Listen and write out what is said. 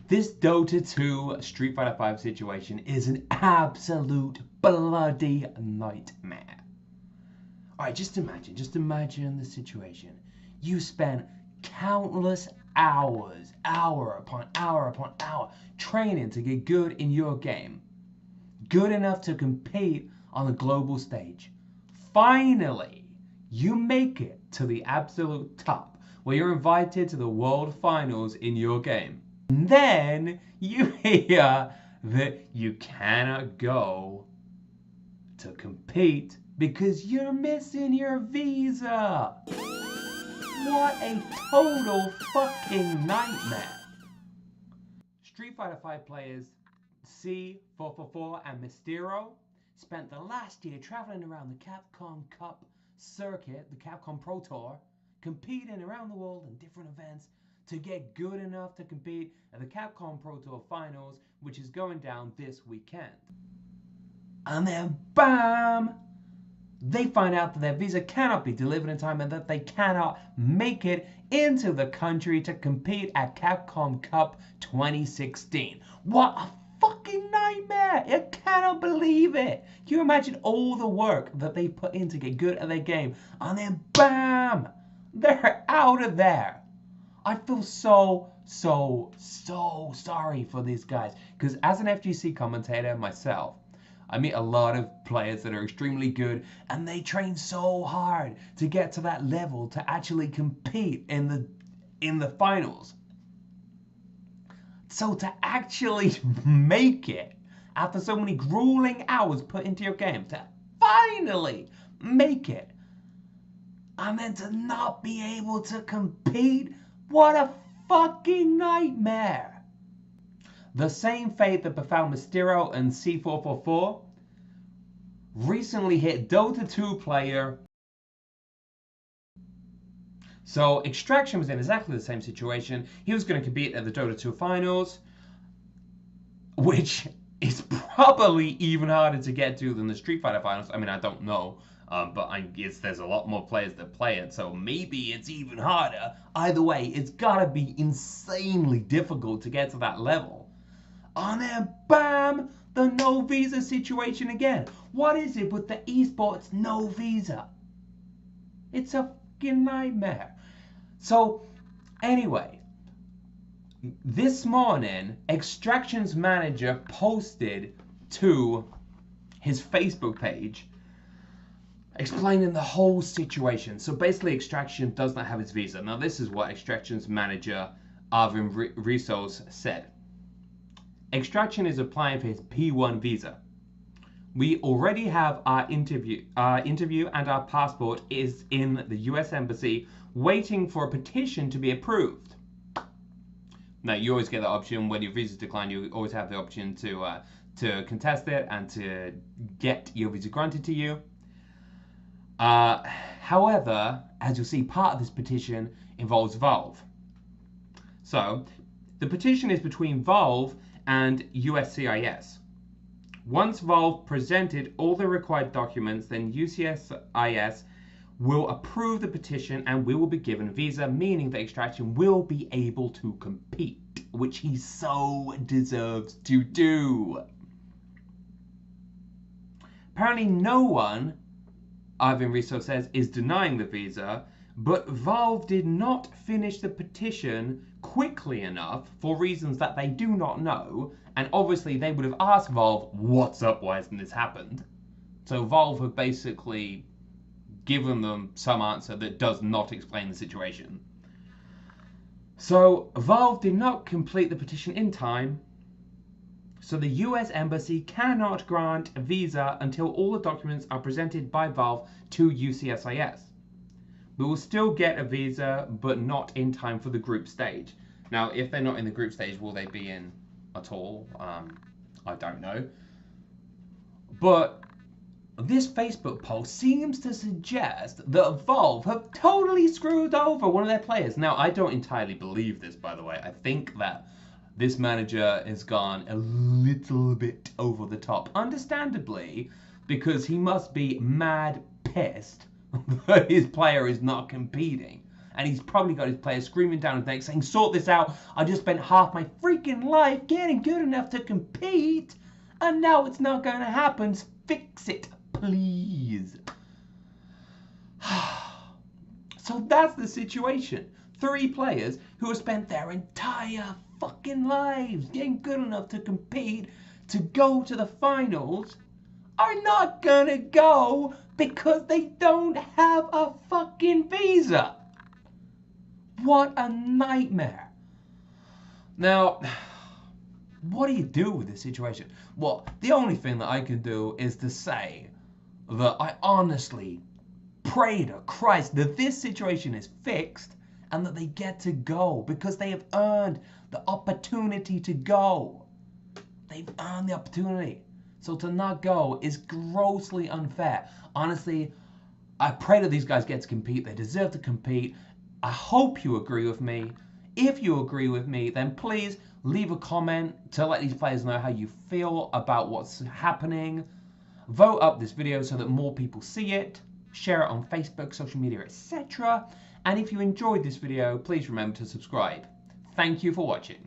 This Dota 2 Street Fighter 5 situation is an absolute bloody nightmare. Alright, just imagine the situation. You spent countless hours, hour upon hour, training to get good in your game. Good enough to compete on the global stage. Finally, you make it to the absolute top, where you're invited to the world finals in your game. And then you hear that you cannot go to compete because you're missing your visa. What a total fucking nightmare. Street Fighter 5 players C444 and Mistero spent the last year traveling around the Capcom Cup circuit, the Capcom Pro Tour, competing around the world in different events to get good enough to compete at the Capcom Pro Tour Finals, which is going down this weekend. And then BAM! They find out that their visa cannot be delivered in time and that they cannot make it into the country to compete at Capcom Cup 2016. What a fucking nightmare! I cannot believe it! Can you imagine all the work that they put in to get good at their game, and then BAM! They're out of there. I feel so sorry for these guys, because as an FGC commentator myself, I meet a lot of players that are extremely good, and they train so hard to get to that level to actually compete in the finals. So to actually make it after so many grueling hours put into your game, to finally make it, and then to not be able to compete, what a fucking nightmare. The same fate that befell Mistero and C444 recently hit Dota 2 player. So Extraction was in exactly the same situation. He was going to compete at the Dota 2 finals, which is probably even harder to get to than the Street Fighter finals. I mean, I don't know, but I guess there's a lot more players that play it, so maybe it's even harder. Either way, it's gotta be insanely difficult to get to that level. And then BAM! The no visa situation again. What is it with the esports no visa? It's a fucking nightmare. So, anyway, this morning, Extraction's manager posted to his Facebook page explaining the whole situation. So basically, Extraction does not have his visa. Now, this is what Extraction's manager, Arvin Rizos, said. Extraction is applying for his P1 visa. We already have our interview and our passport is in the US Embassy waiting for a petition to be approved. Now, you always get the option when your visa is declined, you always have the option to contest it and to get your visa granted to you. However, as you'll see, part of this petition involves Valve. So, the petition is between Valve and USCIS. Once Valve presented all the required documents, then USCIS will approve the petition and we will be given a visa, meaning that Extraction will be able to compete, which he so deserves to do. Apparently no one, Ivan Riso says, is denying the visa, but Valve did not finish the petition quickly enough for reasons that they do not know, and obviously they would have asked Valve, what's up, why hasn't this happened? So Valve have basically given them some answer that does not explain the situation. So Valve did not complete the petition in time, so the US Embassy cannot grant a visa until all the documents are presented by Valve to USCIS. We will still get a visa, but not in time for the group stage. Now, if they're not in the group stage, will they be in at all? I don't know. But this Facebook post seems to suggest that Valve have totally screwed over one of their players. Now, I don't entirely believe this, by the way. I think that this manager has gone a little bit over the top, understandably, because he must be mad pissed that his player is not competing. and he's probably got his players screaming down his neck saying, sort this out, I just spent half my freaking life getting good enough to compete, and now it's not going to happen. Fix it, please. So that's the situation. 3 players who have spent their entire fucking lives getting good enough to compete, to go to the finals, are not gonna go because they don't have a fucking visa. What a nightmare. Now, what do you do with this situation? Well, the only thing that I can do is to say that I honestly pray to Christ that this situation is fixed and that they get to go because they have earned the opportunity to go. They've earned the opportunity. So to not go is grossly unfair. Honestly, I pray that these guys get to compete. They deserve to compete. I hope you agree with me. If you agree with me, then please leave a comment to let these players know how you feel about what's happening. Vote up this video so that more people see it. Share it on Facebook, social media, etc. And if you enjoyed this video, please remember to subscribe. Thank you for watching.